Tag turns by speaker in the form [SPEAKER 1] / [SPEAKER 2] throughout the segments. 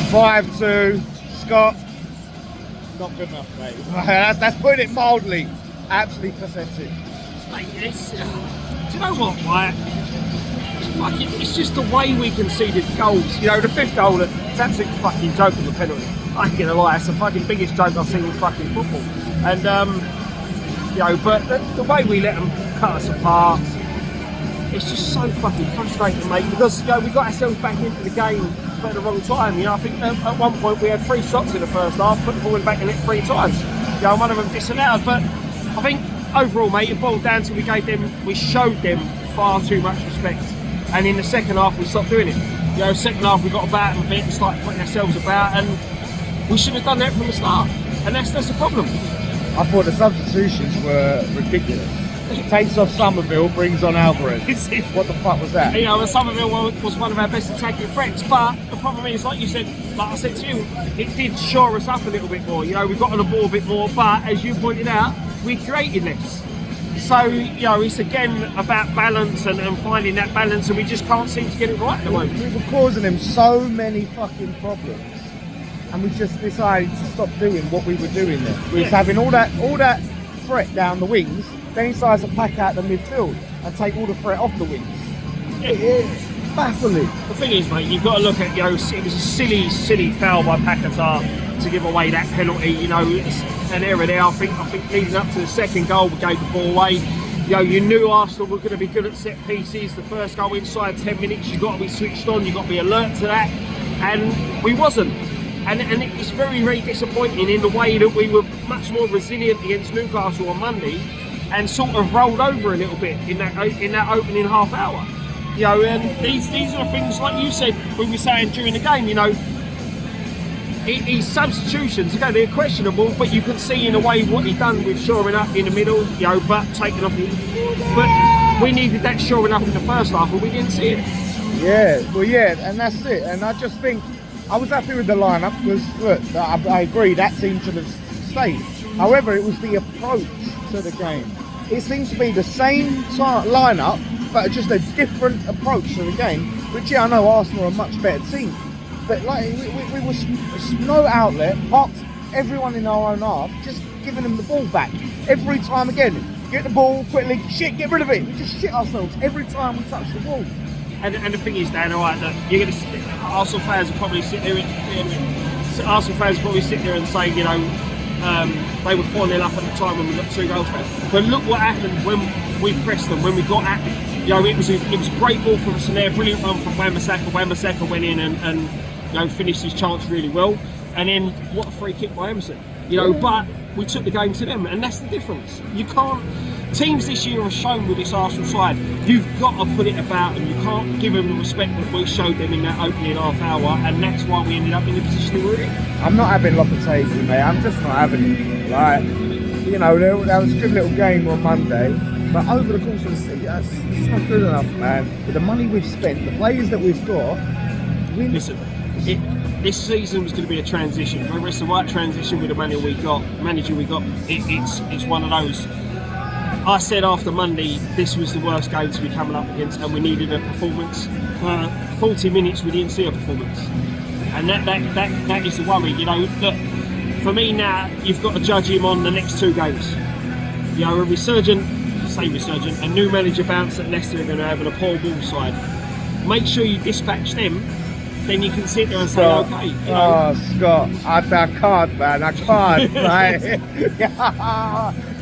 [SPEAKER 1] 5-2. Scott, not good enough, mate. That's putting it mildly. Absolutely pathetic.
[SPEAKER 2] Mate, do you know what, right? It's just the way we conceded goals. You know, the fifth goal, it's absolutely fucking joke of a penalty. I ain't gonna lie, it's the fucking biggest joke I've seen in fucking football. And, you know, but the way we let them cut us apart, it's just so fucking frustrating, mate, because, you know, we got ourselves back into the game but at the wrong time. You know, I think at one point we had 3 shots in the first half, put the ball back in it 3 times. You know, one of them disallowed, but I think overall, mate, it boiled down to we showed them far too much respect. And in the second half, we stopped doing it. You know, second half, we got about them a bit and started putting ourselves about, and we should have done that from the start. And that's the problem.
[SPEAKER 1] I thought the substitutions were ridiculous. Takes off Somerville, brings on Alvarez. What the fuck was that?
[SPEAKER 2] You know, and Somerville was one of our best attacking threats, but the problem is, like you said, like I said to you, it did shore us up a little bit more. You know, we got on the ball a bit more, but as you pointed out, we created less. So, you know, it's again about balance and finding that balance, and we just can't seem to get it right at the moment.
[SPEAKER 1] We were causing them so many fucking problems, and we just decided to stop doing what we were doing there. We was having all that threat down the wings, then he decides to pack out the midfield and take all the threat off the wings. It's baffling.
[SPEAKER 2] The thing is, mate, you've got to look at, you know, it was a silly foul by Paquetá to give away that penalty. You know, it's an error there. I think leading up to the second goal, we gave the ball away. You know, you knew Arsenal were going to be good at set pieces. The first goal inside 10 minutes, you've got to be switched on, you've got to be alert to that. And we wasn't. And it was very, very disappointing in the way that we were much more resilient against Newcastle on Monday and sort of rolled over a little bit in that opening half hour. You know, and these are the things, like you said, we were saying during the game, you know, his substitutions, okay, they're questionable, but you can see in a way what he done with shoring up in the middle, you know, but taking off but we needed that shoring up in the first half and we didn't see it.
[SPEAKER 1] Yeah, well, yeah, and that's it. And I just think I was happy with the lineup because, look, I agree that team should have stayed. However, it was the approach to the game. It seems to be the same lineup, but just a different approach to the game. Which, yeah, I know Arsenal are a much better team, but like we was no outlet, parked everyone in our own half, just giving them the ball back every time again. Get the ball quickly, shit, get rid of it. We just shit ourselves every time we touch the ball.
[SPEAKER 2] And the thing is, Dan, all right, look, you're going to Arsenal fans will probably sit there and say, you know, they were 4-0 up at the time when we got 2 goals back. But look what happened when we pressed them, when we got at them. You know, it was a great ball from Soler, brilliant run from Wan-Bissaka. Wan-Bissaka went in and you know, finished his chance really well. And then what a free kick by Emerson. You know, but we took the game to them, and that's the difference. You can't. Teams this year have shown with this Arsenal side, you've got to put it about them. You can't give them the respect that we showed them in that opening half hour, and that's why we ended up in the position we were in.
[SPEAKER 1] I'm not having Lopetegui, mate. I'm just not having it. Like, you know, that was a good little game on Monday, but over the course of the season, it's not good enough, man. With the money we've spent, the players that we've got,
[SPEAKER 2] listen. This season was going to be a transition. Whether it's the right transition with the manager we got, it's one of those. I said after Monday, this was the worst game to be coming up against, and we needed a performance. For 40 minutes, we didn't see a performance, and that is the worry. You know, look, for me now, you've got to judge him on the next 2 games. You know, a new manager bounce at Leicester are going to have an poor ball side. Make sure you dispatch them. Then you can sit there and
[SPEAKER 1] Scott,
[SPEAKER 2] say, okay. You know.
[SPEAKER 1] Oh, Scott, I can't, man. I can't, right?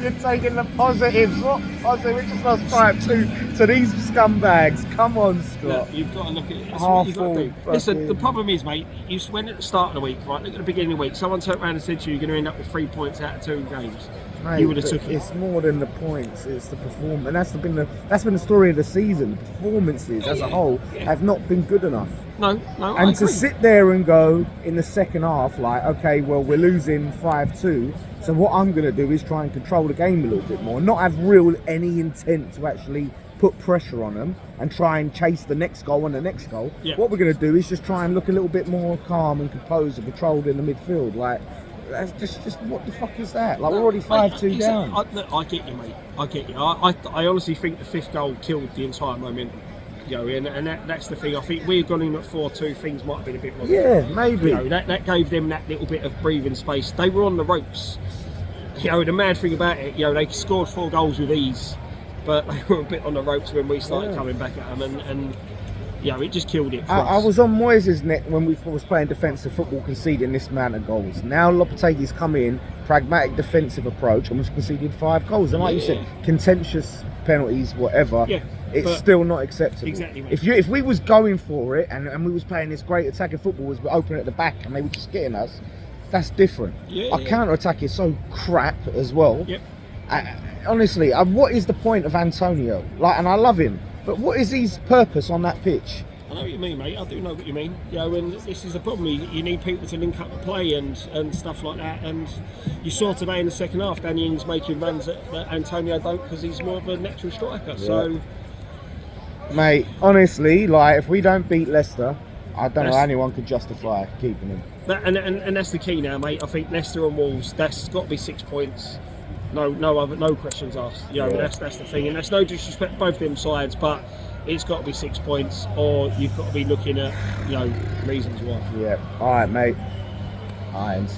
[SPEAKER 1] You're taking the positives. What positive? We just lost 5-2 to these scumbags. Come on, Scott.
[SPEAKER 2] Look, you've got to look at it. That's what you've got to do. Listen, the problem is, mate, you went at the start of the week, right? Look at the beginning of the week. Someone turned around and said to you, you're going to end up with 3 points out of 2 games.
[SPEAKER 1] Mate,
[SPEAKER 2] you would have took it.
[SPEAKER 1] It's more than the points, it's the performance. And that's been the story of the season. The performances as a whole have not been good enough.
[SPEAKER 2] No,
[SPEAKER 1] and to sit there and go in the second half like, okay, well, we're losing 5-2, so what I'm going to do is try and control the game a little bit more, not have any intent to actually put pressure on them and try and chase the next goal and the next goal. What we're going to do is just try and look a little bit more calm and composed and controlled in the midfield. Like, that's just what the fuck is that? Like, we're already 5-2 down.
[SPEAKER 2] I get you, mate. I get you. I honestly think the 5th goal killed the entire momentum. You know, and that's the thing. I think we've gone in at 4-2. Things might have been a bit more.
[SPEAKER 1] Yeah, maybe.
[SPEAKER 2] You know, that gave them that little bit of breathing space. They were on the ropes. You know, the mad thing about it, you know, they scored 4 goals with ease, but they were a bit on the ropes when we started coming back at them, and you know, it just killed it for us.
[SPEAKER 1] I was on Moyes' neck when we was playing defensive football, conceding this amount of goals. Now Lopetegui's come in, pragmatic defensive approach, and we've conceded 5 goals. And like you said, contentious penalties, whatever.
[SPEAKER 2] Yeah,
[SPEAKER 1] it's
[SPEAKER 2] but-
[SPEAKER 1] still not acceptable.
[SPEAKER 2] Exactly, mate.
[SPEAKER 1] If we was going for it and we was playing this great attacking football, was open at the back and they were just getting us, that's different.
[SPEAKER 2] Yeah,
[SPEAKER 1] Our
[SPEAKER 2] yeah.
[SPEAKER 1] counter attack is so crap as well.
[SPEAKER 2] Yep.
[SPEAKER 1] Honestly, what is the point of Antonio? Like, and I love him, but what is his purpose on that pitch?
[SPEAKER 2] I know what you mean, mate. I do know what you mean. You know, and this is the problem. You need people to link up the play and stuff like that. And you saw today in the second half, Danny Ings making runs that Antonio don't, because he's more of a natural striker. So,
[SPEAKER 1] Mate, honestly, like, if we don't beat Leicester, I don't know
[SPEAKER 2] That's-
[SPEAKER 1] how anyone could justify keeping him.
[SPEAKER 2] and that's the key now, mate. I think Leicester and Wolves, that's got to be 6 points. No questions asked. You know,
[SPEAKER 1] Yeah.
[SPEAKER 2] that's the thing, and that's no disrespect to both them sides, but it's got to be 6 points, or you've got to be looking at, you know, reasons why.
[SPEAKER 1] Yeah. All right, mate. Irons.